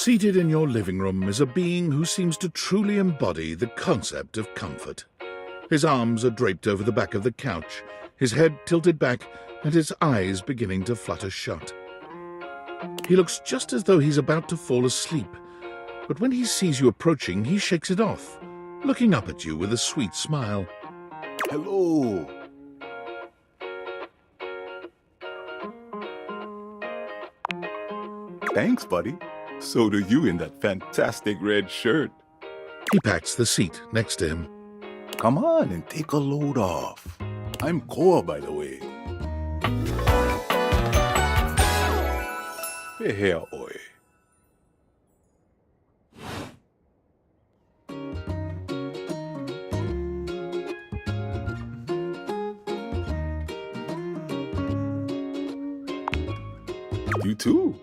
Seated in your living room is a being who seems to truly embody the concept of comfort. His arms are draped over the back of the couch, his head tilted back, and his eyes beginning to flutter shut. He looks just as though he's about to fall asleep, but when he sees you approaching, he shakes it off, looking up at you with a sweet smile. Hello. Thanks, buddy. So do you in that fantastic red shirt. He pats the seat next to him. Come on and take a load off. I'm Koa, by the way. Hey, oi. You too.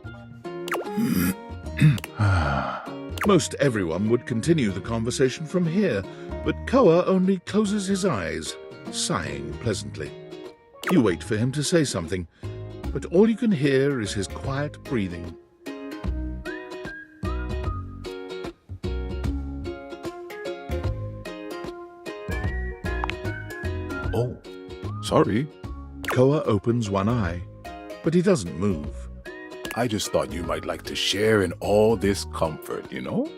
Most everyone would continue the conversation from here, but Koa only closes his eyes, sighing pleasantly. You wait for him to say something, but all you can hear is his quiet breathing. Oh, sorry. Koa opens one eye, but he doesn't move. I just thought you might like to share in all this comfort, you know?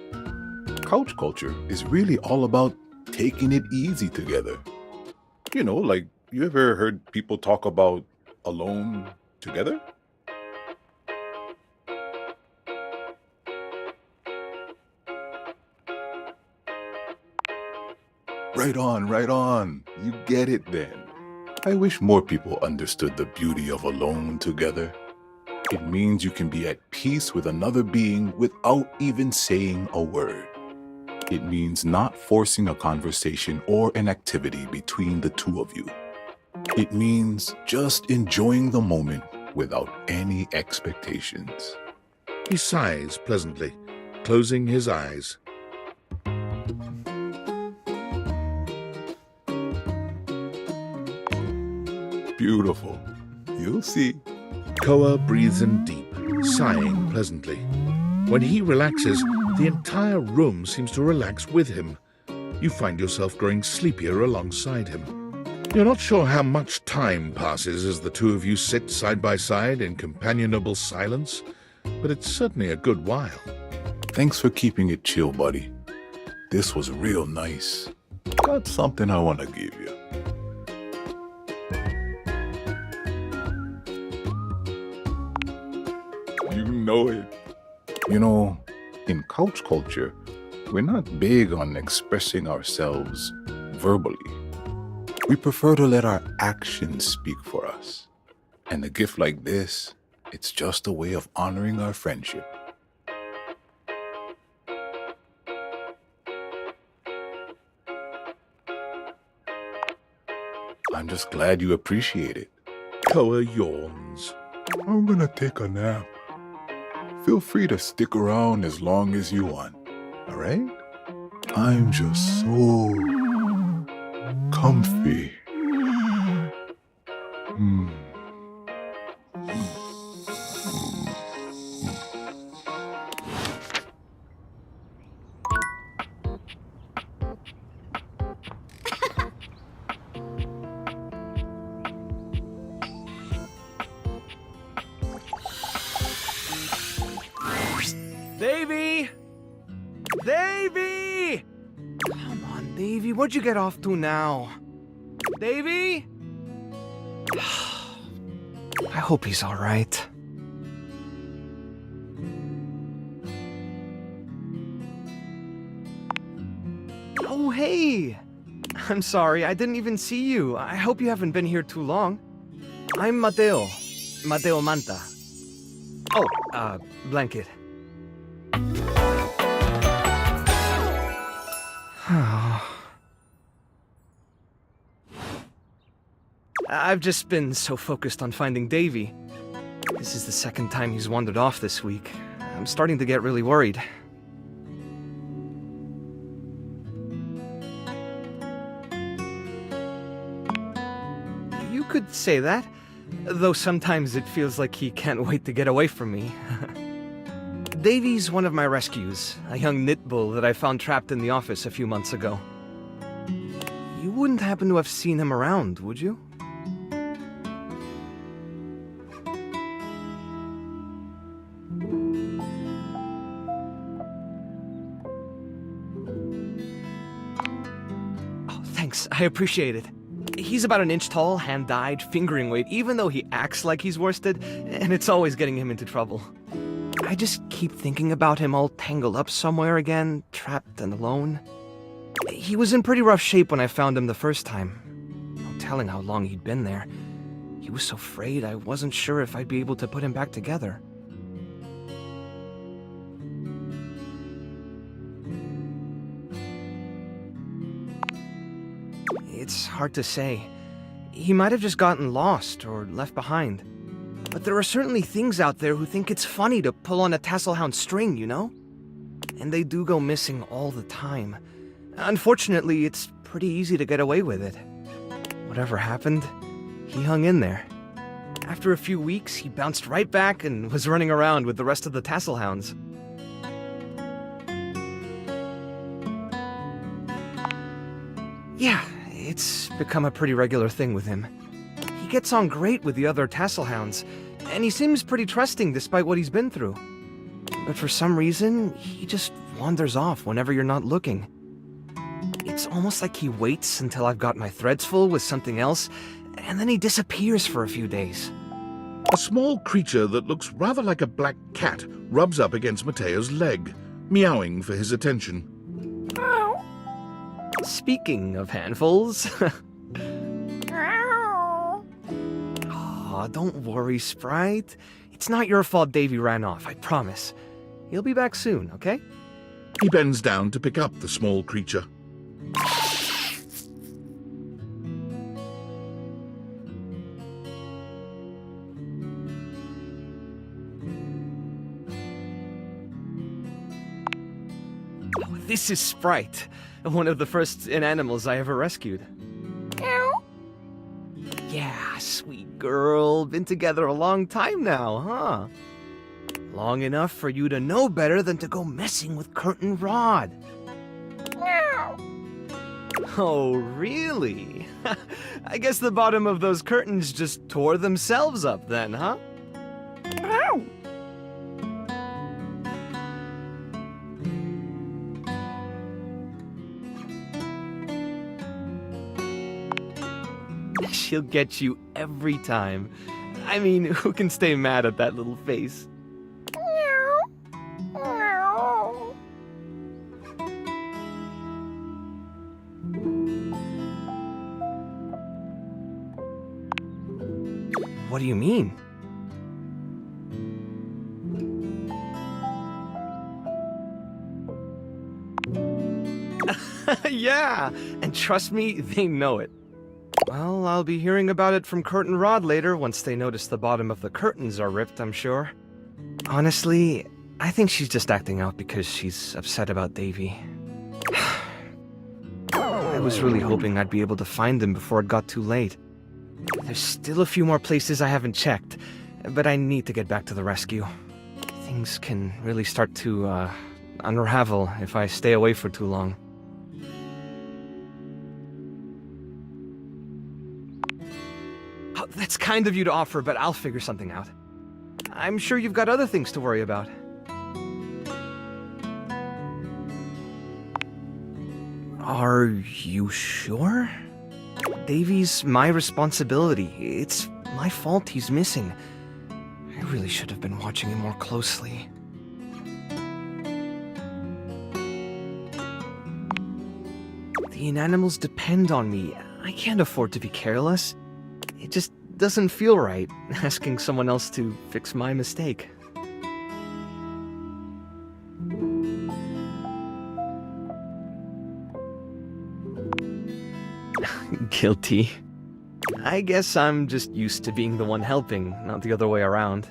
Couch culture is really all about taking it easy together. You know, like, you ever heard people talk about alone together? Right on, right on. You get it then. I wish more people understood the beauty of alone together. It means you can be at peace with another being without even saying a word. It means not forcing a conversation or an activity between the two of you. It means just enjoying the moment without any expectations. He sighs pleasantly, closing his eyes. Beautiful. You'll see. Koa breathes in deep, sighing pleasantly. When he relaxes, the entire room seems to relax with him. You find yourself growing sleepier alongside him. You're not sure how much time passes as the two of you sit side by side in companionable silence, but it's certainly a good while. Thanks for keeping it chill, buddy. This was real nice. Got something I want to give you. You know it. You know, in couch culture, we're not big on expressing ourselves verbally. We prefer to let our actions speak for us. And a gift like this, it's just a way of honoring our friendship. I'm just glad you appreciate it. Koa yawns. I'm gonna take a nap. Feel free to stick around as long as you want, all right? I'm just so comfy. Davy! Davy! Come on, Davy, where'd you get off to now? Davy? I hope he's all right. Oh, hey! I'm sorry, I didn't even see you. I hope you haven't been here too long. I'm Mateo. Mateo Manta. Oh, blanket. I've just been so focused on finding Davy. This is the second time he's wandered off this week. I'm starting to get really worried. You could say that, though sometimes it feels like he can't wait to get away from me. Davy's one of my rescues, a young knit bull that I found trapped in the office a few months ago. You wouldn't happen to have seen him around, would you? Oh, thanks. I appreciate it. He's about an inch tall, hand-dyed, fingering weight, even though he acts like he's worsted, and it's always getting him into trouble. I just keep thinking about him all tangled up somewhere again, trapped and alone. He was in pretty rough shape when I found him the first time. No telling how long he'd been there. He was so frayed I wasn't sure if I'd be able to put him back together. It's hard to say. He might have just gotten lost or left behind. But there are certainly things out there who think it's funny to pull on a tasselhound string, you know? And they do go missing all the time. Unfortunately, it's pretty easy to get away with it. Whatever happened, he hung in there. After a few weeks, he bounced right back and was running around with the rest of the tasselhounds. Yeah, it's become a pretty regular thing with him. He gets on great with the other tasselhounds, and he seems pretty trusting despite what he's been through. But for some reason, he just wanders off whenever you're not looking. It's almost like he waits until I've got my threads full with something else, and then he disappears for a few days. A small creature that looks rather like a black cat rubs up against Mateo's leg, meowing for his attention. Speaking of handfuls... Aw, don't worry, Sprite. It's not your fault Davy ran off, I promise. He'll be back soon, okay? He bends down to pick up the small creature. Oh, this is Sprite, one of the first inanimals I ever rescued. Yeah, sweet girl. Been together a long time now, huh? Long enough for you to know better than to go messing with Curtain Rod. Oh, really? I guess the bottom of those curtains just tore themselves up then, huh? She'll get you every time. I mean, who can stay mad at that little face? What do you mean? Yeah, and trust me, they know it. Well, I'll be hearing about it from Curtain Rod later once they notice the bottom of the curtains are ripped, I'm sure. Honestly, I think she's just acting out because she's upset about Davy. I was really hoping I'd be able to find him before it got too late. There's still a few more places I haven't checked, but I need to get back to the rescue. Things can really start to, unravel if I stay away for too long. Oh, that's kind of you to offer, but I'll figure something out. I'm sure you've got other things to worry about. Are you sure? Davy's my responsibility. It's my fault he's missing. I really should have been watching him more closely. The inanimals depend on me. I can't afford to be careless. It just doesn't feel right, asking someone else to fix my mistake. Guilty. I guess I'm just used to being the one helping, not the other way around.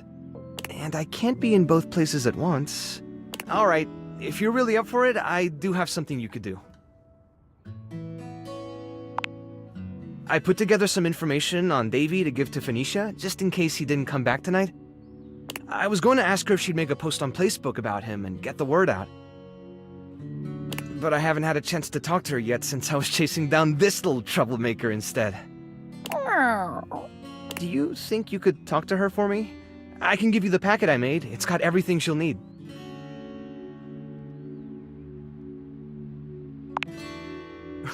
And I can't be in both places at once. Alright, if you're really up for it, I do have something you could do. I put together some information on Davy to give to Phoenicia, just in case he didn't come back tonight. I was going to ask her if she'd make a post on Facebook about him and get the word out. But I haven't had a chance to talk to her yet since I was chasing down this little troublemaker instead. Do you think you could talk to her for me? I can give you the packet I made. It's got everything she'll need.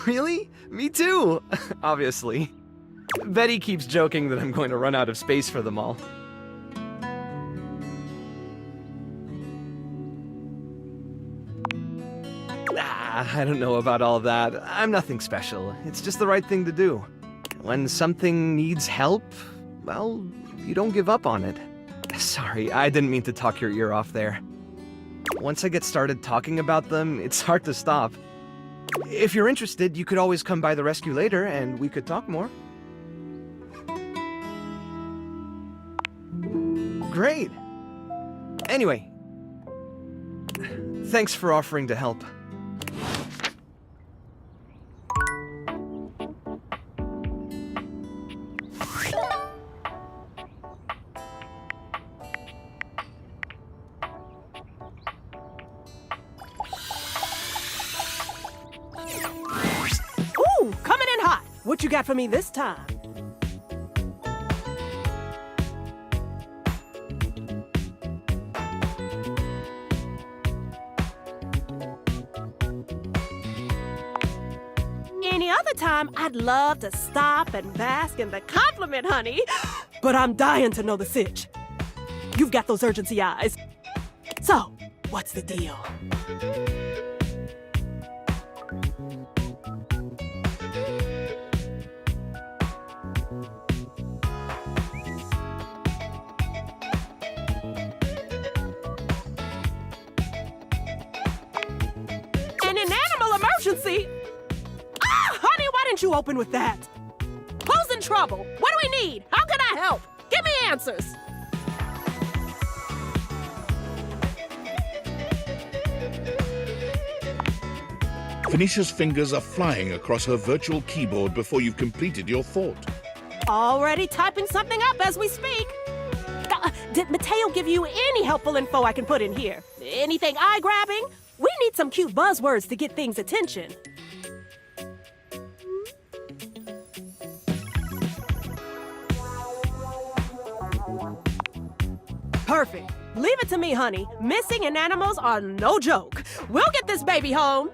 Really? Me too! Obviously. Betty keeps joking that I'm going to run out of space for them all. I don't know about all that. I'm nothing special. It's just the right thing to do. When something needs help, well, you don't give up on it. Sorry, I didn't mean to talk your ear off there. Once I get started talking about them, it's hard to stop. If you're interested, you could always come by the rescue later and we could talk more. Great. Anyway, thanks for offering to help. Ooh, coming in hot. What you got for me this time? Any other time, I'd love to stop and bask in the compliment, honey. But I'm dying to know the sitch. You've got those urgency eyes. So, what's the deal? An inanimal emergency? Ah, honey, why didn't you open with that? Who's in trouble? What do we need? How can I help? Give me answers. Phoenicia's fingers are flying across her virtual keyboard before you've completed your thought. Already typing something up as we speak. Did Mateo give you any helpful info I can put in here? Anything eye-grabbing? We need some cute buzzwords to get things' attention. Perfect. Leave it to me, honey. Missing in animals are no joke. We'll get this baby home.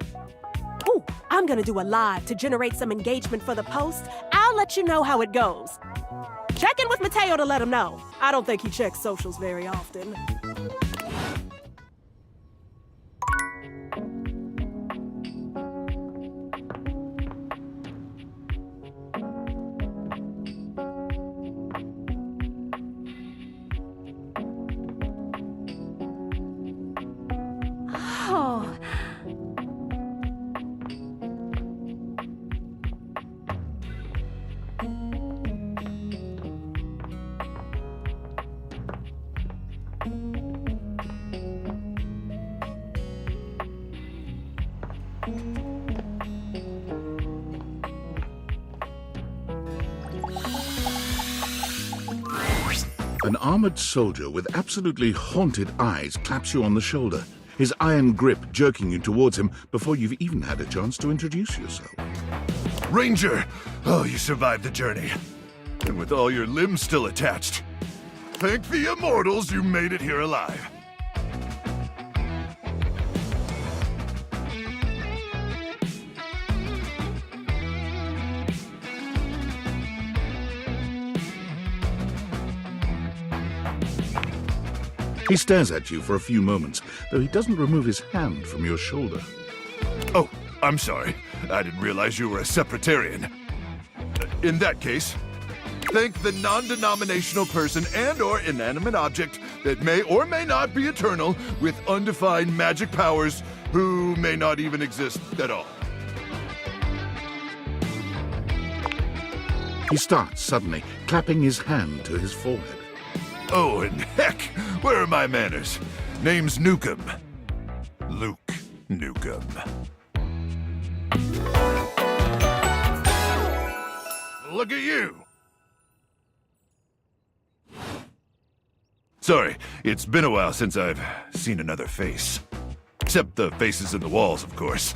Ooh, I'm gonna do a live to generate some engagement for the post. I'll let you know how it goes. Check in with Mateo to let him know. I don't think he checks socials very often. Oh. An armored soldier with absolutely haunted eyes claps you on the shoulder, his iron grip jerking you towards him before you've even had a chance to introduce yourself. Ranger! Oh, you survived the journey. And with all your limbs still attached. Thank the immortals you made it here alive. He stares at you for a few moments, though he doesn't remove his hand from your shoulder. Oh, I'm sorry. I didn't realize you were a Separatarian. In that case, thank the non-denominational person and/or inanimate object that may or may not be eternal with undefined magic powers who may not even exist at all. He starts suddenly, clapping his hand to his forehead. Oh, and heck, where are my manners? Name's Nukem. Luke Nukem. Look at you. Sorry, it's been a while since I've seen another face. Except the faces in the walls, of course.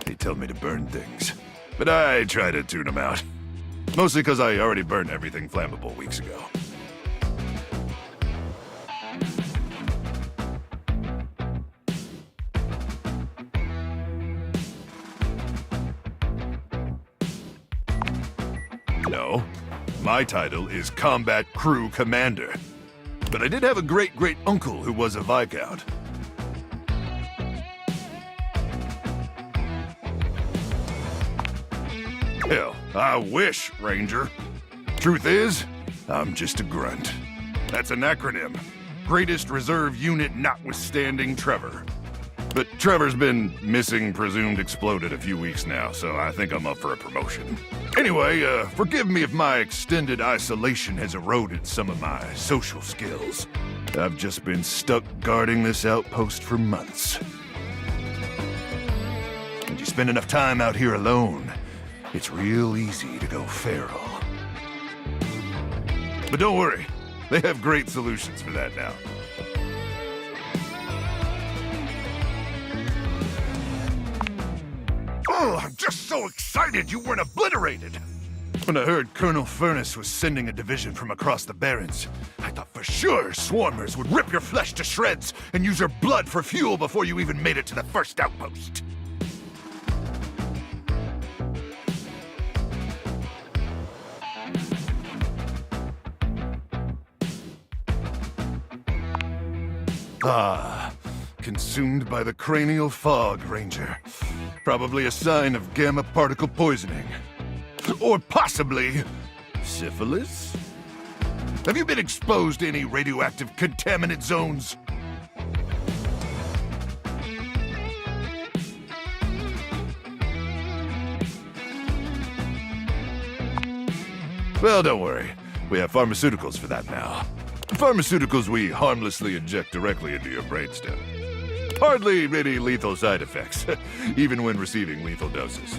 They tell me to burn things. But I try to tune them out. Mostly because I already burned everything flammable weeks ago. No, my title is Combat Crew Commander. But I did have a great-great-uncle who was a Viscount. Hell, I wish, Ranger. Truth is, I'm just a grunt. That's an acronym. Greatest Reserve Unit notwithstanding Trevor. But Trevor's been missing, presumed exploded a few weeks now, so I think I'm up for a promotion. Anyway, forgive me if my extended isolation has eroded some of my social skills. I've just been stuck guarding this outpost for months. And you spend enough time out here alone, it's real easy to go feral. But don't worry, they have great solutions for that now. Oh, I'm just so excited you weren't obliterated! When I heard Colonel Furnace was sending a division from across the Barrens, I thought for sure swarmers would rip your flesh to shreds and use your blood for fuel before you even made it to the first outpost. Ah, consumed by the cranial fog, Ranger. Probably a sign of gamma particle poisoning. Or possibly syphilis? Have you been exposed to any radioactive contaminant zones? Well, don't worry. We have pharmaceuticals for that now. Pharmaceuticals we harmlessly inject directly into your brainstem. Hardly any lethal side effects, even when receiving lethal doses.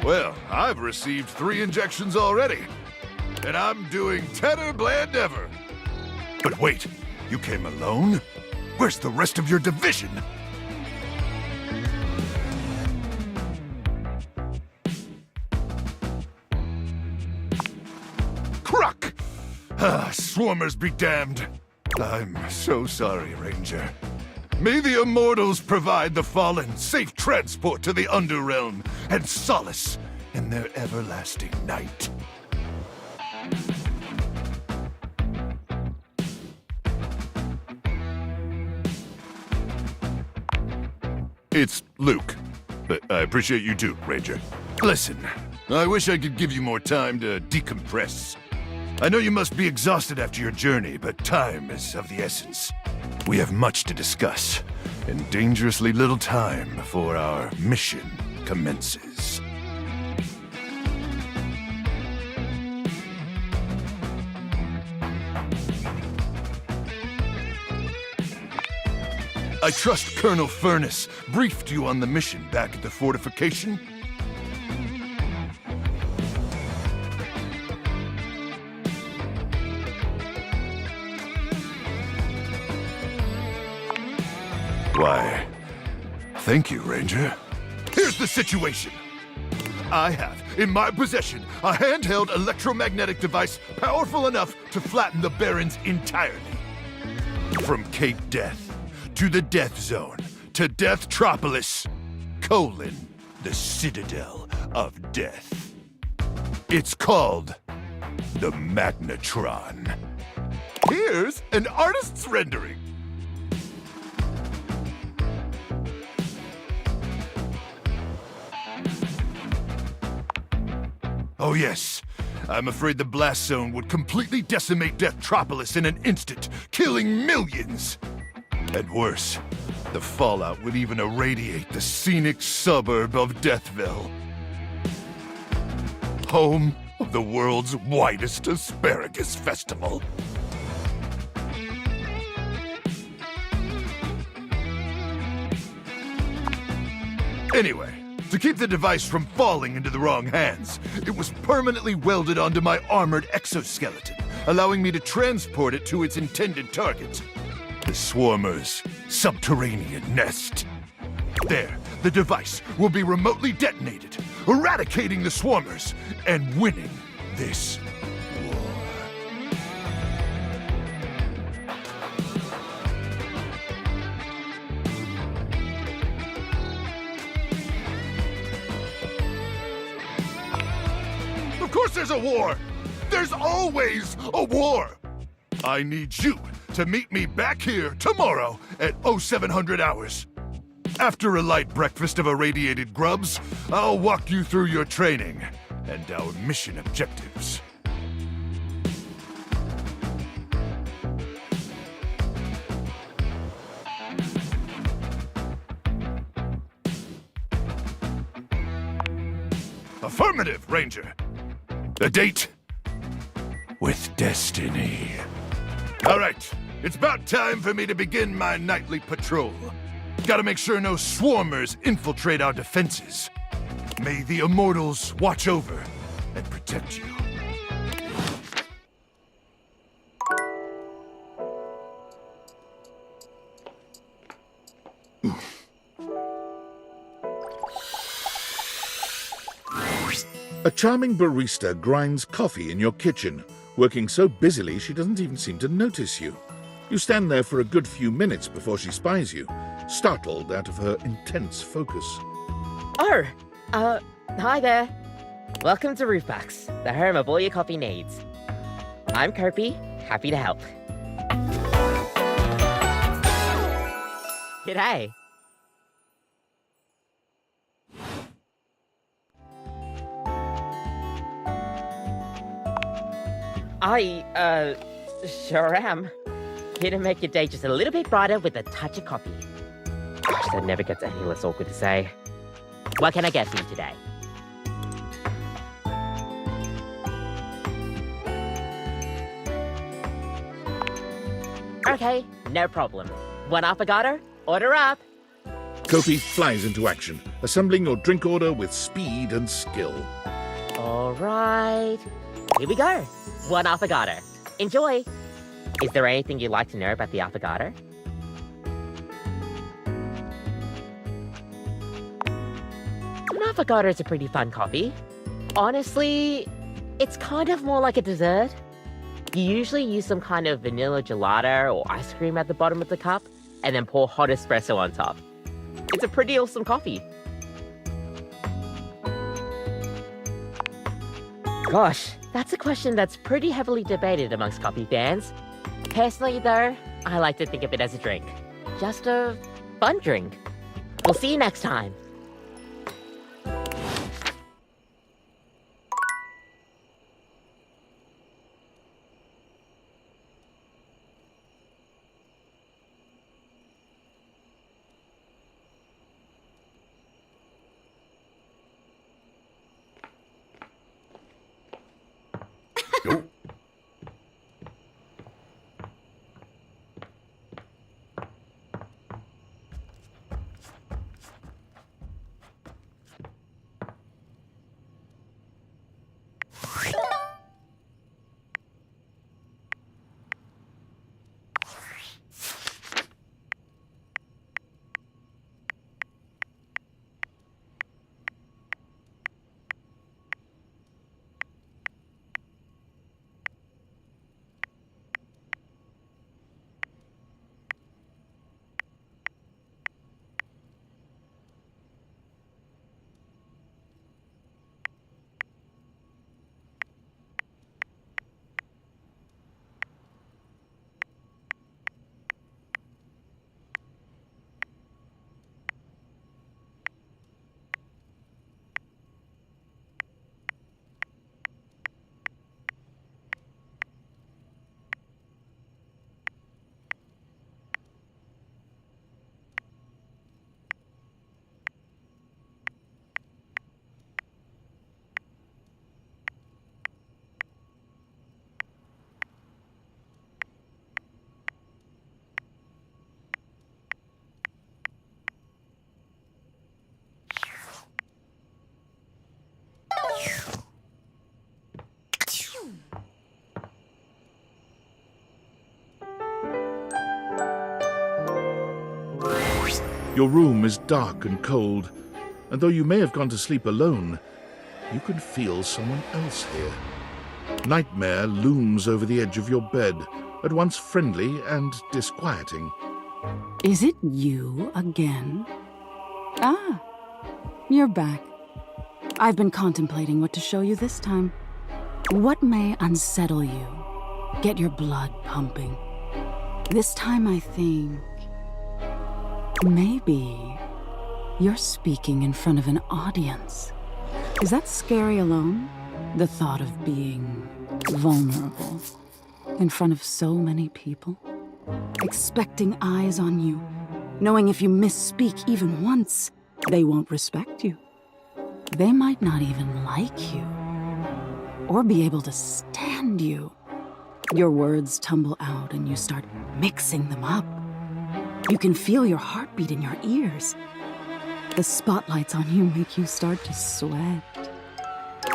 Well, I've received 3 injections already, and I'm doing tenor bland ever. But wait, you came alone? Where's the rest of your division? Crook! Ah, swarmers be damned. I'm so sorry, Ranger. May the immortals provide the fallen safe transport to the Underrealm and solace in their everlasting night. It's Luke, but I appreciate you too, Ranger. Listen, I wish I could give you more time to decompress. I know you must be exhausted after your journey, but time is of the essence. We have much to discuss, and dangerously little time before our mission commences. I trust Colonel Furnace briefed you on the mission back at the fortification? Why, thank you, Ranger. Here's the situation. I have, in my possession, a handheld electromagnetic device powerful enough to flatten the Barrens entirely. From Cape Death, to the Death Zone, to Deathtropolis, the Citadel of Death. It's called the Magnetron. Here's an artist's rendering. Oh yes, I'm afraid the blast zone would completely decimate Deathtropolis in an instant, killing millions. And worse, the fallout would even irradiate the scenic suburb of Deathville. Home of the world's widest asparagus festival. Anyway, to keep the device from falling into the wrong hands, it was permanently welded onto my armored exoskeleton, allowing me to transport it to its intended target, the Swarmer's subterranean nest. There, the device will be remotely detonated, eradicating the Swarmers and winning this war. Of course there's a war! There's always a war! I need you to meet me back here tomorrow at 0700 hours. After a light breakfast of irradiated grubs, I'll walk you through your training and our mission objectives. Affirmative, Ranger. A date with destiny. All right, it's about time for me to begin my nightly patrol. Gotta make sure no swarmers infiltrate our defenses. May the immortals watch over and protect you. A charming barista grinds coffee in your kitchen, working so busily she doesn't even seem to notice you. You stand there for a good few minutes before she spies you, startled out of her intense focus. Oh, hi there. Welcome to Roofbox, the home of all your coffee needs. I'm Kirby, happy to help. G'day. Sure am. Here to make your day just a little bit brighter with a touch of coffee. Gosh, that never gets any less awkward to say. What can I get for you today? Okay, no problem. One affogato? Order up! Kofi flies into action, assembling your drink order with speed and skill. All right. Here we go. One affogato. Enjoy! Is there anything you'd like to know about the affogato? An affogato is a pretty fun coffee. Honestly, it's kind of more like a dessert. You usually use some kind of vanilla gelato or ice cream at the bottom of the cup, and then pour hot espresso on top. It's a pretty awesome coffee. Gosh, that's a question that's pretty heavily debated amongst coffee fans. Personally, though, I like to think of it as a drink. Just a fun drink. We'll see you next time. Your room is dark and cold, and though you may have gone to sleep alone, you can feel someone else here. Nightmare looms over the edge of your bed, at once friendly and disquieting. Is it you again? Ah, you're back. I've been contemplating what to show you this time. What may unsettle you? Get your blood pumping. This time I think... maybe you're speaking in front of an audience. Is that scary alone? The thought of being vulnerable in front of so many people? Expecting eyes on you, knowing if you misspeak even once, they won't respect you. They might not even like you, or be able to stand you. Your words tumble out and you start mixing them up. You can feel your heartbeat in your ears. The spotlights on you make you start to sweat.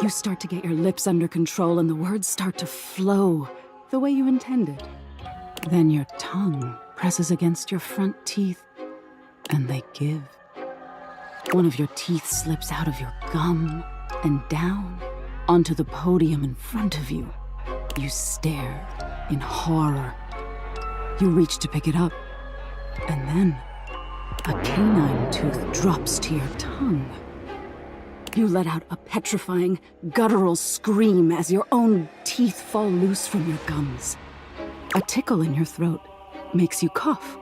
You start to get your lips under control and the words start to flow the way you intended. Then your tongue presses against your front teeth, and they give. One of your teeth slips out of your gum and down onto the podium in front of you. You stare in horror. You reach to pick it up, and then a canine tooth drops to your tongue. You let out a petrifying, guttural scream as your own teeth fall loose from your gums. A tickle in your throat makes you cough.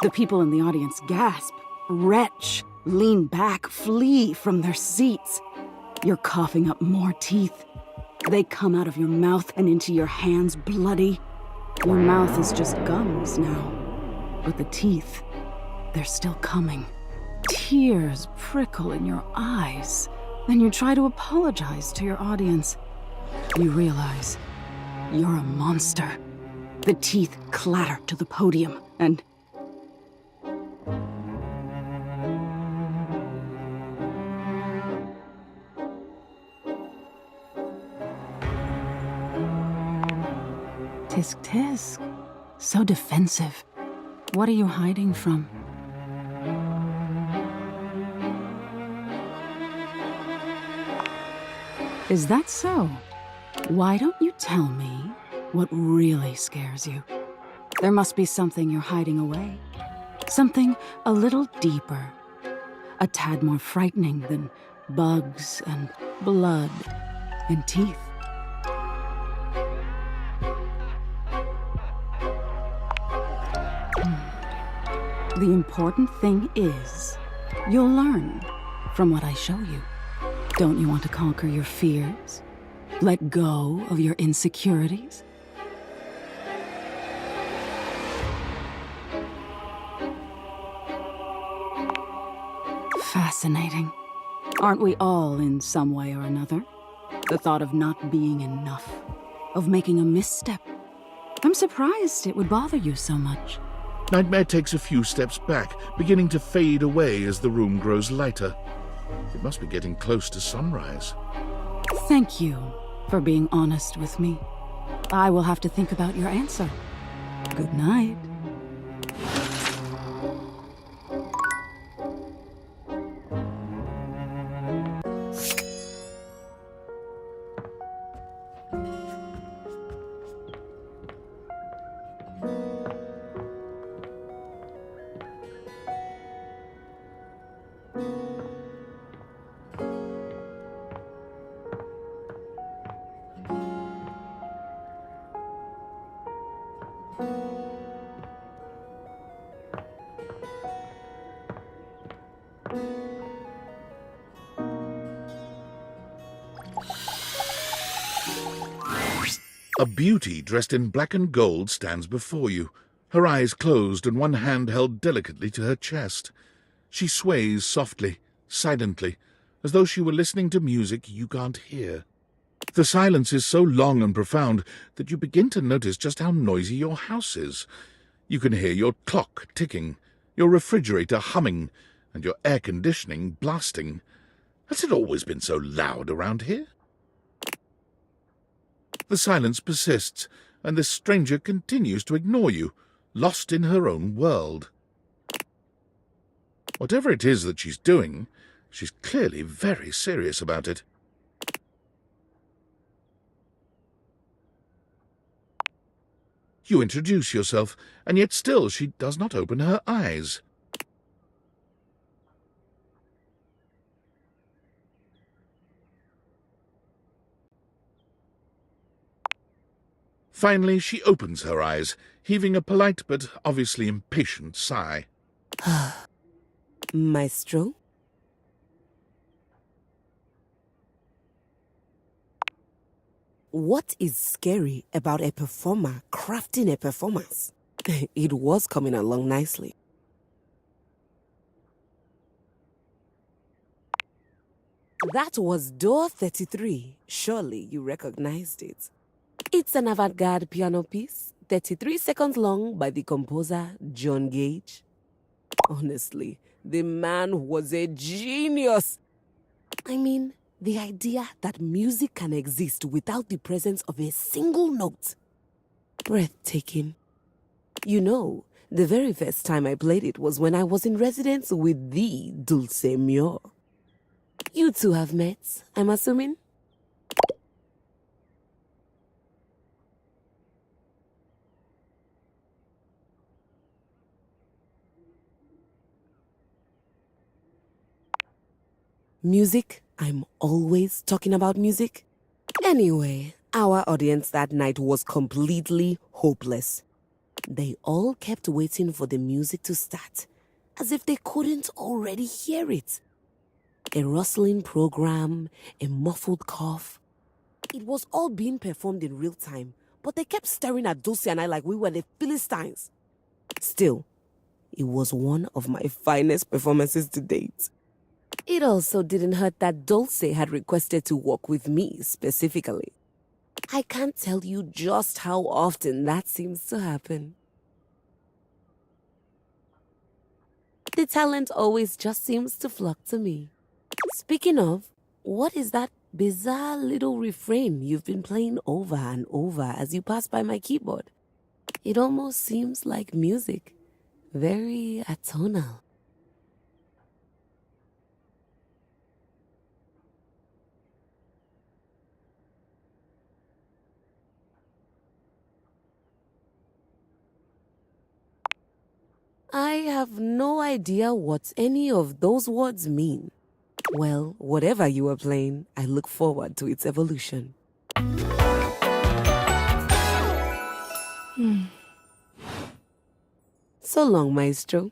The people in the audience gasp, retch, lean back, flee from their seats. You're coughing up more teeth. They come out of your mouth and into your hands bloody. Your mouth is just gums now, but the teeth, they're still coming. Tears prickle in your eyes, and you try to apologize to your audience. You realize you're a monster. The teeth clatter to the podium, and... tisk tisk. So defensive. What are you hiding from? Is that so? Why don't you tell me what really scares you? There must be something you're hiding away. Something a little deeper. A tad more frightening than bugs and blood and teeth. The important thing is, you'll learn from what I show you. Don't you want to conquer your fears? Let go of your insecurities? Fascinating. Aren't we all in some way or another? The thought of not being enough, of making a misstep. I'm surprised it would bother you so much. Nightmare takes a few steps back, beginning to fade away as the room grows lighter. It must be getting close to sunrise. Thank you for being honest with me. I will have to think about your answer. Good night. A beauty dressed in black and gold stands before you, her eyes closed and one hand held delicately to her chest. She sways softly, silently, as though she were listening to music you can't hear. The silence is so long and profound that you begin to notice just how noisy your house is. You can hear your clock ticking, your refrigerator humming, and your air conditioning blasting. Has it always been so loud around here? The silence persists, and this stranger continues to ignore you, lost in her own world. Whatever it is that she's doing, she's clearly very serious about it. You introduce yourself, and yet still she does not open her eyes. Finally, she opens her eyes, heaving a polite but obviously impatient sigh. Maestro? What is scary about a performer crafting a performance? It was coming along nicely. That was door 33. Surely you recognized it. It's an avant-garde piano piece, 33 seconds long, by the composer John Gage. Honestly, the man was a genius. I mean, the idea that music can exist without the presence of a single note. Breathtaking. You know, the very first time I played it was when I was in residence with the Dulce Mio. You two have met, I'm assuming? Music? I'm always talking about music. Anyway, our audience that night was completely hopeless. They all kept waiting for the music to start, as if they couldn't already hear it. A rustling program, a muffled cough. It was all being performed in real time, but they kept staring at Dulce and I like we were the Philistines. Still, it was one of my finest performances to date. It also didn't hurt that Dulce had requested to work with me specifically. I can't tell you just how often that seems to happen. The talent always just seems to flock to me. Speaking of, what is that bizarre little refrain you've been playing over and over as you pass by my keyboard? It almost seems like music. Very atonal. I have no idea what any of those words mean. Well, whatever you are playing, I look forward to its evolution. So long, Maestro.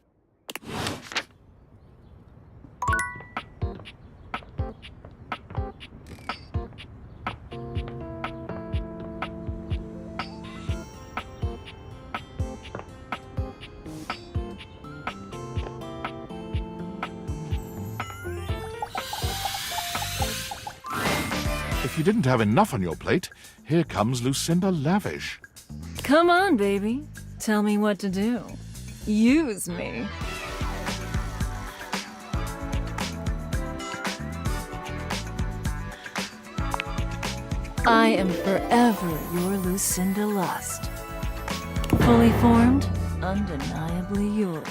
If you didn't have enough on your plate, here comes Lucinda Lavish. Come on, baby. Tell me what to do. Use me. I am forever your Lucinda Lust. Fully formed, undeniably yours.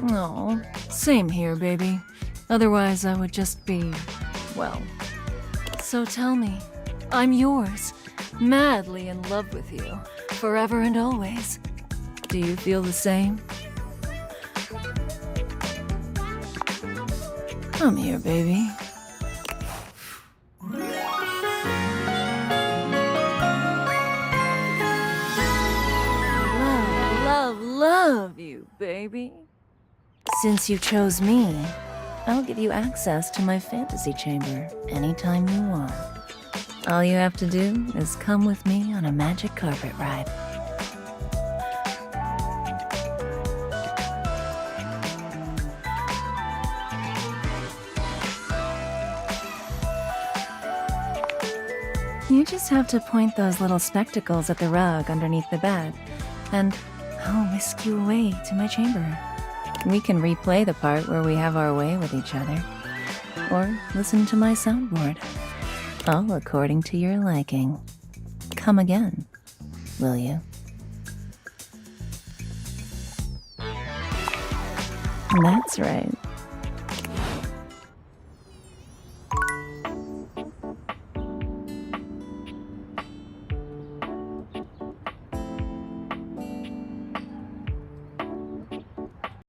Oh, same here, baby. Otherwise, I would just be, well. So tell me, I'm yours, madly in love with you, forever and always. Do you feel the same? Come here, baby. Love you, baby. Since you chose me, I'll give you access to my fantasy chamber anytime you want. All you have to do is come with me on a magic carpet ride. You just have to point those little spectacles at the rug underneath the bed, and I'll whisk you away to my chamber. We can replay the part where we have our way with each other. Or listen to my soundboard. All according to your liking. Come again, will you? That's right.